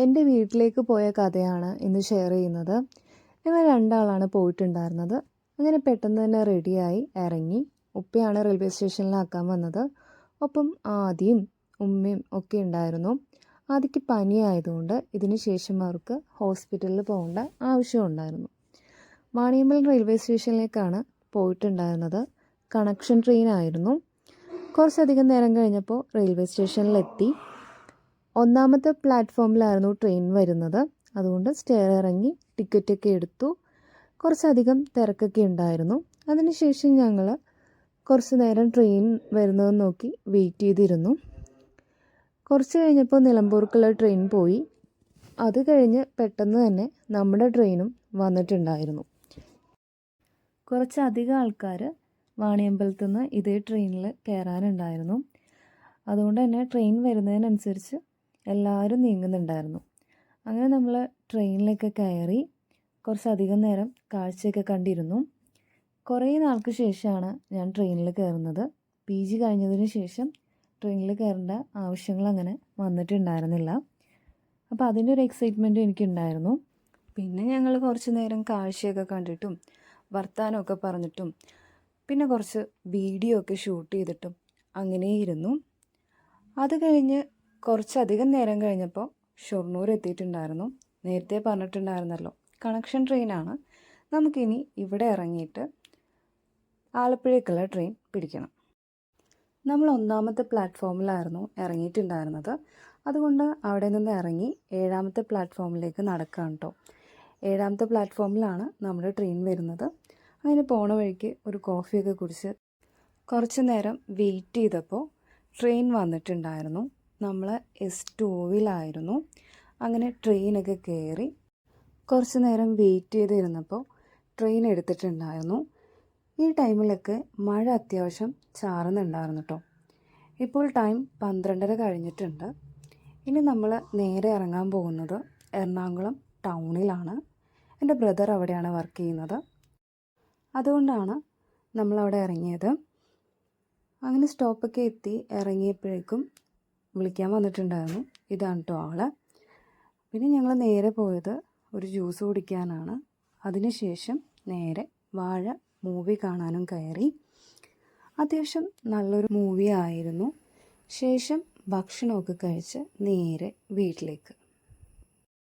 എൻ്റെ വീട്ടിലേക്ക് പോയ കഥയാണ് ഇന്ന് ഷെയർ ചെയ്യുന്നത്. ഞങ്ങൾ രണ്ടാളാണ് പോയിട്ടുണ്ടായിരുന്നത്. അങ്ങനെ പെട്ടെന്ന് തന്നെ റെഡിയായി ഇറങ്ങി. ഉപ്പയാണ് റെയിൽവേ സ്റ്റേഷനിലാക്കാൻ വന്നത്. ഒപ്പം ആദിയും ഉമ്മയും ഒക്കെ ഉണ്ടായിരുന്നു. ആദിക്ക് പനിയായതുകൊണ്ട് ഇതിന് ശേഷം അവർക്ക് ഹോസ്പിറ്റലിൽ പോകേണ്ട ആവശ്യമുണ്ടായിരുന്നു. വാണിയമ്പലം റെയിൽവേ സ്റ്റേഷനിലേക്കാണ് പോയിട്ടുണ്ടായിരുന്നത്. കണക്ഷൻ ട്രെയിൻ ആയിരുന്നു. കുറച്ചധികം നേരം കഴിഞ്ഞപ്പോൾ റെയിൽവേ സ്റ്റേഷനിലെത്തി. ഒന്നാമത്തെ പ്ലാറ്റ്ഫോമിലായിരുന്നു ട്രെയിൻ വരുന്നത്. അതുകൊണ്ട് സ്റ്റെയർ ഇറങ്ങി ടിക്കറ്റൊക്കെ എടുത്തു. കുറച്ചധികം തിരക്കൊക്കെ ഉണ്ടായിരുന്നു. അതിനുശേഷം ഞങ്ങൾ കുറച്ച് നേരം ട്രെയിൻ വരുന്നത് നോക്കി വെയിറ്റ് ചെയ്തിരുന്നു. കുറച്ച് കഴിഞ്ഞപ്പോൾ നിലമ്പൂർക്കുള്ള ട്രെയിൻ പോയി. അത് കഴിഞ്ഞ് പെട്ടെന്ന് തന്നെ നമ്മുടെ ട്രെയിനും വന്നിട്ടുണ്ടായിരുന്നു. കുറച്ചധികം ആൾക്കാർ വാണിയമ്പലത്തു നിന്ന് ഇതേ ട്രെയിനിൽ കയറാനുണ്ടായിരുന്നു. അതുകൊണ്ട് തന്നെ ട്രെയിൻ വരുന്നതിനനുസരിച്ച് എല്ലാവരും നീങ്ങുന്നുണ്ടായിരുന്നു. അങ്ങനെ നമ്മൾ ട്രെയിനിലൊക്കെ കയറി കുറച്ചധികം നേരം കാഴ്ചയൊക്കെ കണ്ടിരുന്നു. കുറേ നാൾക്ക് ശേഷമാണ് ഞാൻ ട്രെയിനിൽ കയറുന്നത്. PG കഴിഞ്ഞതിന് ശേഷം ട്രെയിനിൽ കയറേണ്ട ആവശ്യങ്ങൾ അങ്ങനെ വന്നിട്ടുണ്ടായിരുന്നില്ല. അപ്പോൾ അതിൻ്റെ ഒരു എക്സൈറ്റ്മെൻറ്റും എനിക്കുണ്ടായിരുന്നു. പിന്നെ ഞങ്ങൾ കുറച്ച് നേരം കാഴ്ചയൊക്കെ കണ്ടിട്ടും വർത്താനമൊക്കെ പറഞ്ഞിട്ടും പിന്നെ കുറച്ച് വീഡിയോ ഒക്കെ ഷൂട്ട് ചെയ്തിട്ടും അങ്ങനെ ഇരുന്നു. അത് കഴിഞ്ഞ് കുറച്ചധികം നേരം കഴിഞ്ഞപ്പോൾ ഷൊർണൂർ എത്തിയിട്ടുണ്ടായിരുന്നു. നേരത്തെ പറഞ്ഞിട്ടുണ്ടായിരുന്നല്ലോ, കണക്ഷൻ ട്രെയിനാണ്. നമുക്കിനി ഇവിടെ ഇറങ്ങിയിട്ട് ആലപ്പുഴയ്ക്കുള്ള ട്രെയിൻ പിടിക്കണം. നമ്മൾ ഒന്നാമത്തെ പ്ലാറ്റ്ഫോമിലായിരുന്നു ഇറങ്ങിയിട്ടുണ്ടായിരുന്നത്. അതുകൊണ്ട് അവിടെ നിന്ന് ഇറങ്ങി 7ാമത്തെ പ്ലാറ്റ്ഫോമിലേക്ക് നടക്കുകയാണ് കേട്ടോ. 7ാമത്തെ പ്ലാറ്റ്ഫോമിലാണ് നമ്മുടെ ട്രെയിൻ വരുന്നത്. അങ്ങനെ പോണ വഴിക്ക് ഒരു കോഫിയൊക്കെ കുടിച്ച് കുറച്ച് നേരം വെയിറ്റ് ചെയ്തപ്പോൾ ട്രെയിൻ വന്നിട്ടുണ്ടായിരുന്നു. നമ്മൾ S2വിലായിരുന്നു. അങ്ങനെ ട്രെയിനൊക്കെ കയറി കുറച്ച് നേരം വെയിറ്റ് ചെയ്തിരുന്നപ്പോൾ ട്രെയിൻ എടുത്തിട്ടുണ്ടായിരുന്നു. ഈ ടൈമിലൊക്കെ മഴ അത്യാവശ്യം ചാറുന്നുണ്ടായിരുന്നു കേട്ടോ. ഇപ്പോൾ ടൈം 12:30 കഴിഞ്ഞിട്ടുണ്ട്. ഇനി നമ്മൾ നേരെ ഇറങ്ങാൻ പോകുന്നത് എറണാകുളം ടൗണിലാണ്. എൻ്റെ ബ്രദർ അവിടെയാണ് വർക്ക് ചെയ്യുന്നത്. അതുകൊണ്ടാണ് നമ്മളവിടെ ഇറങ്ങിയത്. അങ്ങനെ സ്റ്റോപ്പൊക്കെ എത്തി ഇറങ്ങിയപ്പോഴേക്കും വിളിക്കാൻ വന്നിട്ടുണ്ടായിരുന്നു. ഇതാണ് കേട്ടോ ആള്. പിന്നെ ഞങ്ങൾ നേരെ പോയത് ഒരു ജ്യൂസ് കുടിക്കാനാണ്. അതിനുശേഷം നേരെ വാഴ മൂവി കാണാനും കയറി. അത്യാവശ്യം നല്ലൊരു മൂവി ആയിരുന്നു. ശേഷം ഭക്ഷണമൊക്കെ കഴിച്ച് നേരെ വീട്ടിലേക്ക്.